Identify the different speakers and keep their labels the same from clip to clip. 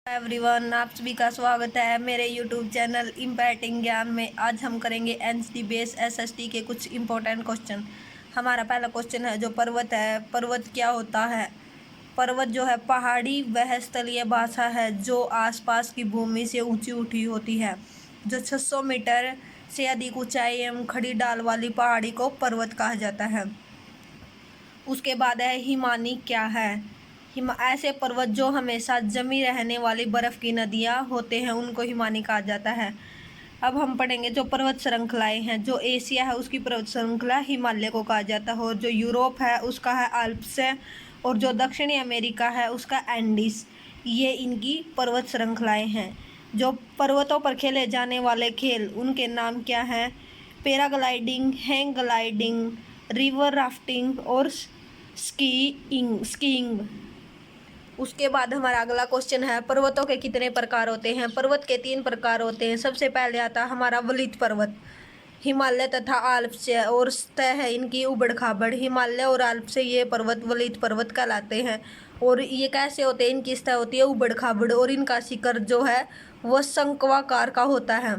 Speaker 1: Everyone, आप सभी का स्वागत है मेरे यूट्यूब चैनल इम्पैक्टिंग ज्ञान में। आज हम करेंगे एनसीटी बेस एसएसटी के कुछ इंपॉर्टेंट क्वेश्चन। हमारा पहला क्वेश्चन है जो पर्वत है, पर्वत क्या होता है। पर्वत जो है पहाड़ी वह स्थलीय भाषा है जो आसपास की भूमि से ऊंची उठी होती है। जो 600 मीटर से अधिक ऊंचाई एवं खड़ी ढाल वाली पहाड़ी को पर्वत कहा जाता है। उसके बाद है हिमानी क्या है। ऐसे पर्वत जो हमेशा जमी रहने वाली बर्फ़ की नदियाँ होते हैं उनको हिमानी कहा जाता है। अब हम पढ़ेंगे जो पर्वत श्रृंखलाएं हैं। जो एशिया है उसकी पर्वत श्रृंखला हिमालय को कहा जाता है, और जो यूरोप है उसका है आल्प्स है, और जो दक्षिणी अमेरिका है उसका एंडीज। ये इनकी पर्वत श्रृंखलाएं हैं। जो पर्वतों पर खेले जाने वाले खेल उनके नाम क्या हैं। Paragliding, hang gliding, river rafting और स्कीइंग। उसके बाद हमारा अगला क्वेश्चन है पर्वतों के कितने प्रकार होते हैं। पर्वत के 3 प्रकार होते हैं। सबसे पहले आता है हमारा वलित पर्वत, हिमालय तथा आल्प्स से, और सतह है इनकी उबड़ खाबड़। हिमालय और आल्प्स से ये पर्वत वलित पर्वत कहलाते हैं। और ये कैसे होते हैं, इनकी सतह होती है उबड़ खाबड़, और इनका शिखर जो है वह शंक्वाकार का होता है।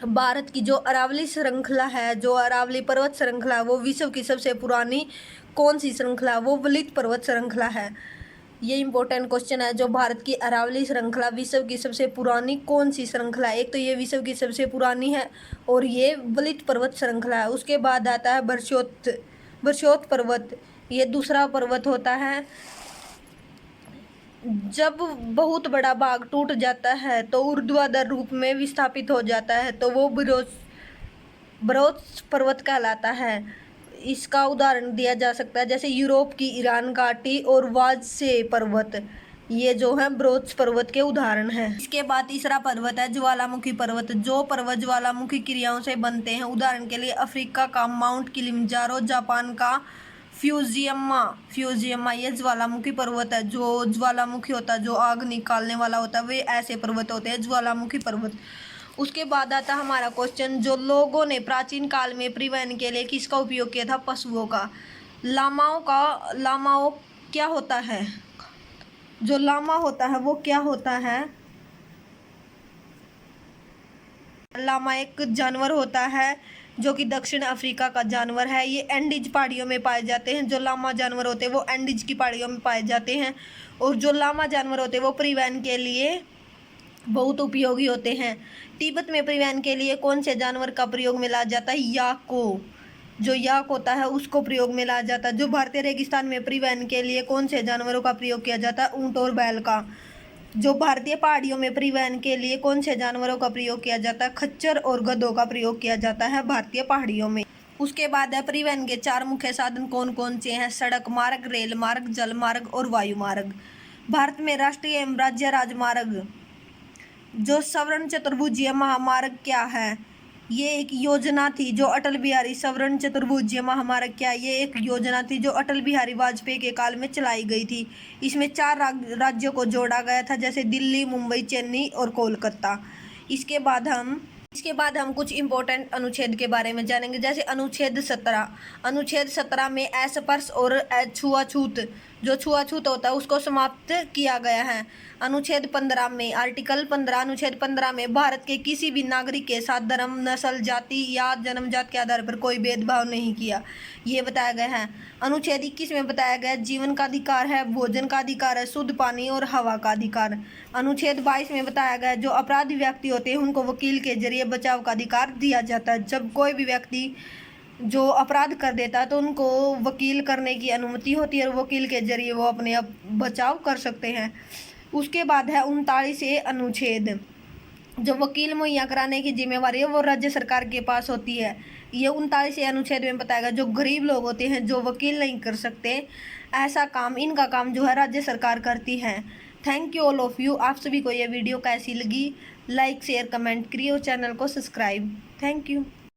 Speaker 1: भारत की जो अरावली श्रृंखला है, जो अरावली पर्वत श्रृंखला है, वो विश्व की सबसे पुरानी कौन सी श्रृंखला है, वो वलित पर्वत श्रृंखला है। ये इंपॉर्टेंट क्वेश्चन है। जो भारत की अरावली श्रृंखला विश्व की सबसे पुरानी कौन सी श्रृंखला है। एक तो ये विश्व की सबसे पुरानी है और ये वलित पर्वत श्रृंखला है। उसके बाद आता है वर्षोत्तर पर्वत। ये दूसरा पर्वत होता है। जब बहुत बड़ा भाग टूट जाता है तो ऊर्ध्वाधर रूप में विस्थापित हो जाता है तो वो ब्रोंज पर्वत कहलाता है। इसका उदाहरण दिया जा सकता है जैसे यूरोप की ईरान घाटी और वाजसे पर्वत, ये जो है ब्रोंज पर्वत के उदाहरण हैं। इसके बाद तीसरा पर्वत है ज्वालामुखी पर्वत। जो पर्वत ज्वालामुखी क्रियाओं से बनते हैं, उदाहरण के लिए अफ्रीका का माउंट किलिमंजारो, जापान का फ्यूजियमा ये ज्वालामुखी पर्वत है। जो ज्वालामुखी होता है, जो आग निकालने वाला होता है, वे ऐसे पर्वत होते हैं ज्वालामुखी पर्वत। उसके बाद आता हमारा क्वेश्चन जो लोगों ने प्राचीन काल में परिवहन के लिए किसका उपयोग किया था। पशुओं का। लामाओं क्या होता है। जो लामा होता है वो क्या होता है। लामा एक जानवर होता है जो कि दक्षिण अफ्रीका का जानवर है। ये एंडीज पहाड़ियों में पाए जाते हैं। जो लामा जानवर होते हैं वो एंडीज की पहाड़ियों में पाए जाते हैं, और जो लामा जानवर होते हैं वो परिवहन के लिए बहुत उपयोगी होते हैं। तिब्बत में परिवहन के लिए कौन से जानवर का प्रयोग में लाया जाता है। याक को। जो याक होता है उसको प्रयोग में लाया जाता है। जो भारतीय रेगिस्तान में परिवहन के लिए कौन से जानवरों का प्रयोग किया जाता है। ऊंट और बैल का। जो भारतीय पहाड़ियों में परिवहन के लिए कौन से जानवरों का प्रयोग किया जाता है। खच्चर और गधों का प्रयोग किया जाता है भारतीय पहाड़ियों में। उसके बाद है परिवहन के 4 मुख्य साधन कौन कौन से हैं। सड़क मार्ग, रेल मार्ग, जल मार्ग और वायु मार्ग। भारत में राष्ट्रीय एवं राज्य राजमार्ग। जो स्वर्ण चतुर्भुजीय महामार्ग क्या है। ये एक योजना थी जो अटल बिहारी स्वर्ण चतुर्भुजीय महामार्ग क्या, ये एक योजना थी जो अटल बिहारी वाजपेयी के काल में चलाई गई थी। इसमें 4 राज्यों को जोड़ा गया था, जैसे दिल्ली, मुंबई, चेन्नई और कोलकाता। इसके बाद हम कुछ इंपॉर्टेंट अनुच्छेद के बारे में जानेंगे, जैसे अनुच्छेद 17। अनुच्छेद 17 में अस्पृश्य और छुआछूत, जो छुआछूत होता है उसको समाप्त किया गया है। अनुच्छेद 15 में, आर्टिकल 15 अनुच्छेद 15 में भारत के किसी भी नागरिक के साथ धर्म, नस्ल, जाति या जन्मजात के आधार पर कोई भेदभाव नहीं किया, ये बताया गया है। अनुच्छेद 21 में बताया गया जीवन का अधिकार है, भोजन का अधिकार है, शुद्ध पानी और हवा का अधिकार। अनुच्छेद 22 में बताया गया जो अपराधी व्यक्ति होते हैं उनको वकील के जरिए बचाव का अधिकार दिया जाता है। जब कोई भी व्यक्ति जो अपराध कर देता है तो उनको वकील करने की अनुमति होती है, और वकील के जरिए वो अपने बचाव कर सकते हैं। उसके बाद है 39 अनुच्छेद। जो वकील मुहैया कराने की जिम्मेवारी है वो राज्य सरकार के पास होती है। ये 39 अनुच्छेद में बताया गया जो गरीब लोग होते हैं जो वकील नहीं कर सकते, ऐसा काम, इनका काम जो है राज्य सरकार करती है। Thank you all of you. आप सभी को ये वीडियो कैसी लगी, लाइक शेयर कमेंट करिए और चैनल को सब्सक्राइब। Thank you.